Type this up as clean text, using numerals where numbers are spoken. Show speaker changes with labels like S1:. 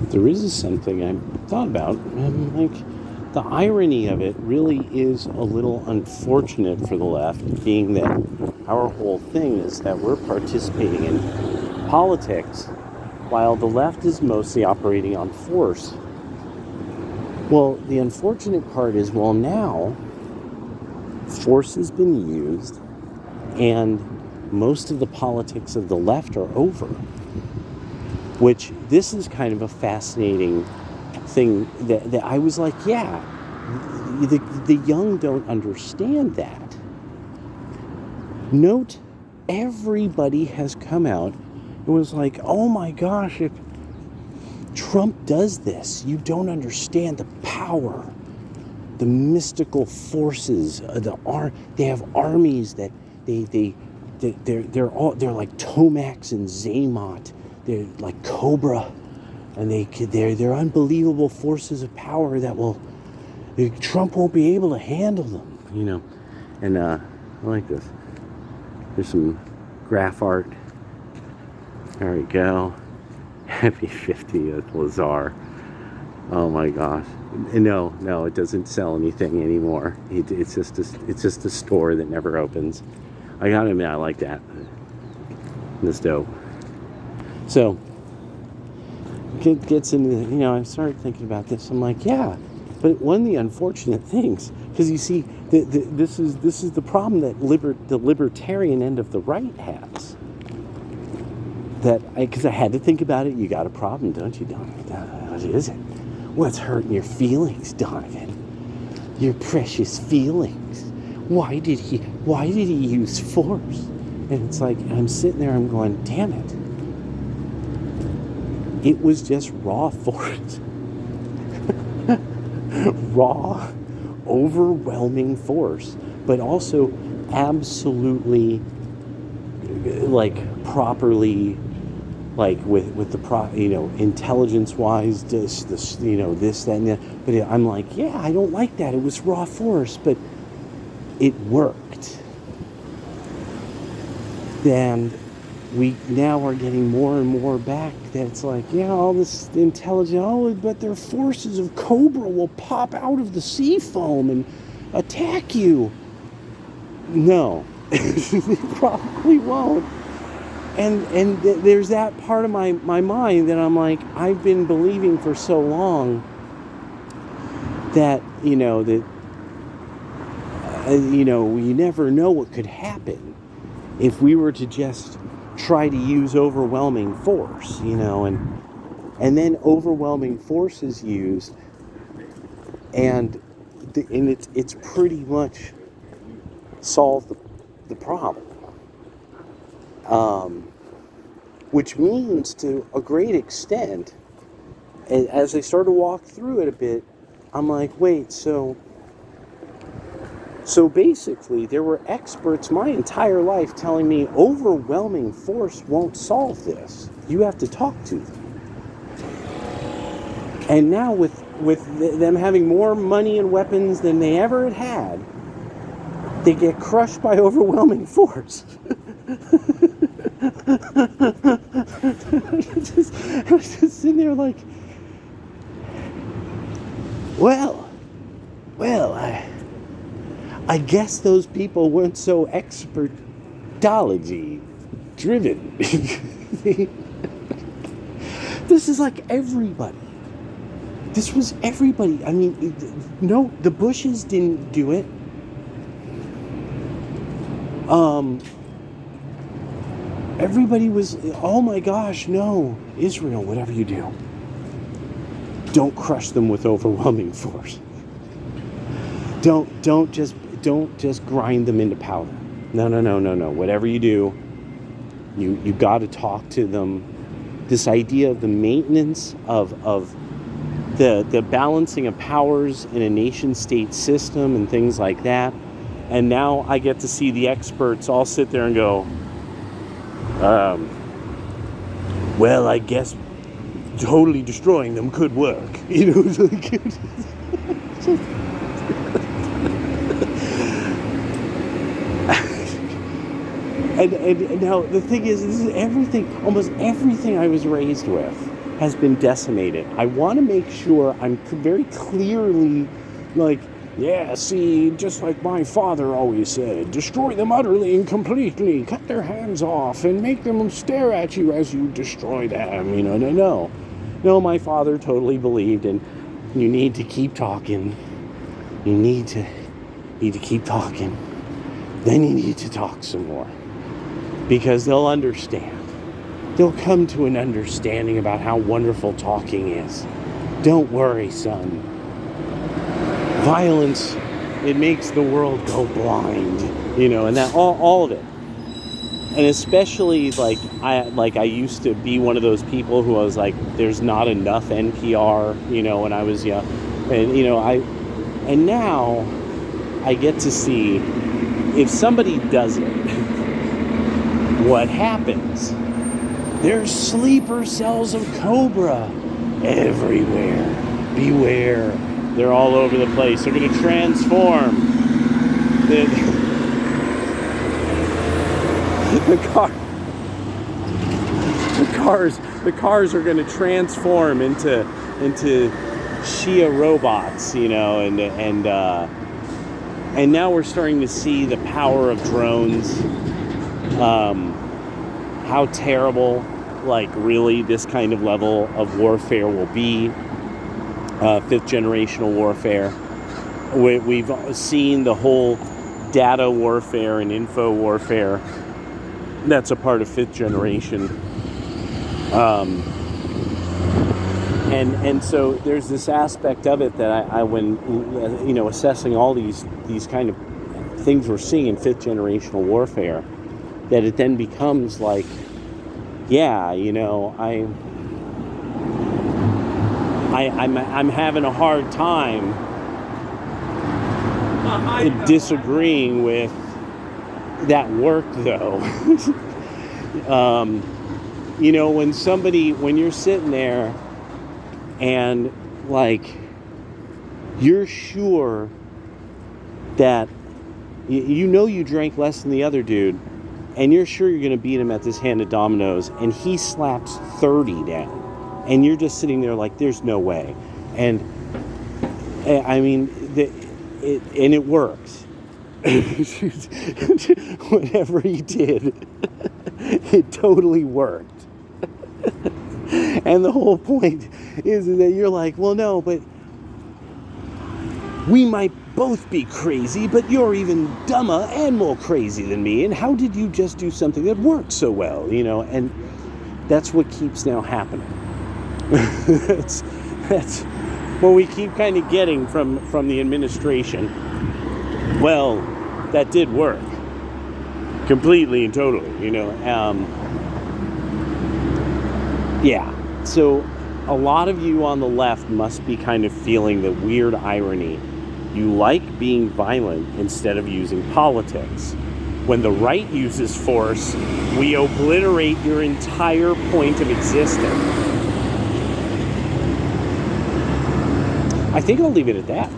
S1: there is something I thought about. Like, the irony of it really is a little unfortunate for the left, being that our whole thing is that we're participating in politics while the left is mostly operating on force. Well, the unfortunate part is, well, now force has been used and most of the politics of the left are over. Which, this is kind of a fascinating thing that I was like, yeah, the young don't understand that. Note, everybody has come out and was like, oh my gosh, if Trump does this, you don't understand the power, the mystical forces, they have armies that they're like Tomax and Zaymot. They're like Cobra, and they're unbelievable forces of power that Trump won't be able to handle them, And I like this. There's some graph art. There we go. Happy 50th, Lazar. Oh my gosh. No, it doesn't sell anything anymore. It's just a store that never opens. I gotta admit, I like that. This dope. So, it gets into, I started thinking about this. I'm like, yeah, but one of the unfortunate things, because you see, this is the problem that the libertarian end of the right has. Because I had to think about it. You got a problem, don't you, Donovan? What is it? What's hurting your feelings, Donovan? Your precious feelings. Why did he use force? And it's like, I'm sitting there, I'm going, damn it. It was just raw force. Raw, overwhelming force, but also absolutely, properly, with the intelligence-wise, this, that, and that. But I'm like, yeah, I don't like that. It was raw force, but it worked. And we now are getting more and more back that it's like, yeah, all this intelligence, but their forces of Cobra will pop out of the sea foam and attack you. No, they probably won't. And there's that part of my mind that I'm like, I've been believing for so long that, you never know what could happen if we were to just try to use overwhelming force, and then overwhelming force is used, and it's pretty much solved the problem. Which means, to a great extent, as I start to walk through it a bit, I'm like, wait, so basically, there were experts my entire life telling me overwhelming force won't solve this. You have to talk to them. And now with them having more money and weapons than they ever had, they get crushed by overwhelming force. I was just sitting there like, well, I guess those people weren't so expertology driven. This is like everybody. This was everybody. I mean, no, the Bushes didn't do it. Everybody was, oh my gosh, no, Israel, whatever you do, don't crush them with overwhelming force. Don't just grind them into powder. No. Whatever you do, you got to talk to them. This idea of the maintenance of the balancing of powers in a nation-state system and things like that. And now I get to see the experts all sit there and go, well, I guess totally destroying them could work. And now the thing is, this is everything, almost everything I was raised with. has been decimated. I want to make sure I'm very clearly like, yeah, see, just like my father always said, destroy them utterly and completely, cut their hands off and make them stare at you as you destroy them. No, my father totally believed in you need to keep talking. You need to keep talking. Then you need to talk some more. Because they'll understand. They'll come to an understanding about how wonderful talking is. Don't worry, son. Violence, it makes the world go blind. And that all of it. And especially I used to be one of those people who I was like, there's not enough NPR, when I was young. And now I get to see if somebody does it, what happens? There's sleeper cells of cobra everywhere. Beware. They're all over the place. They're going to transform. The cars are going to transform into Shia robots, and now we're starting to see the power of drones. How terrible, really, this kind of level of warfare will be. Fifth generational warfare. We've seen the whole data warfare and info warfare. That's a part of fifth generation. And so there's this aspect of it that I when assessing all these kind of things we're seeing in fifth generational warfare, that it then becomes like, I'm having a hard time disagreeing with that work, though. When you're sitting there and you're sure that you drank less than the other dude, and you're sure you're going to beat him at this hand of dominoes, and he slaps 30 down, and you're just sitting there like, there's no way. And I mean, it works. Whatever he did, it totally worked. And the whole point is that you're like, well, no, but we might both be crazy, but you're even dumber and more crazy than me. And how did you just do something that worked so well? And that's what keeps now happening. that's what we keep kind of getting from the administration. Well, that did work completely and totally, yeah. So a lot of you on the left must be kind of feeling the weird irony. You like being violent instead of using politics. When the right uses force, we obliterate your entire point of existence. I think I'll leave it at that.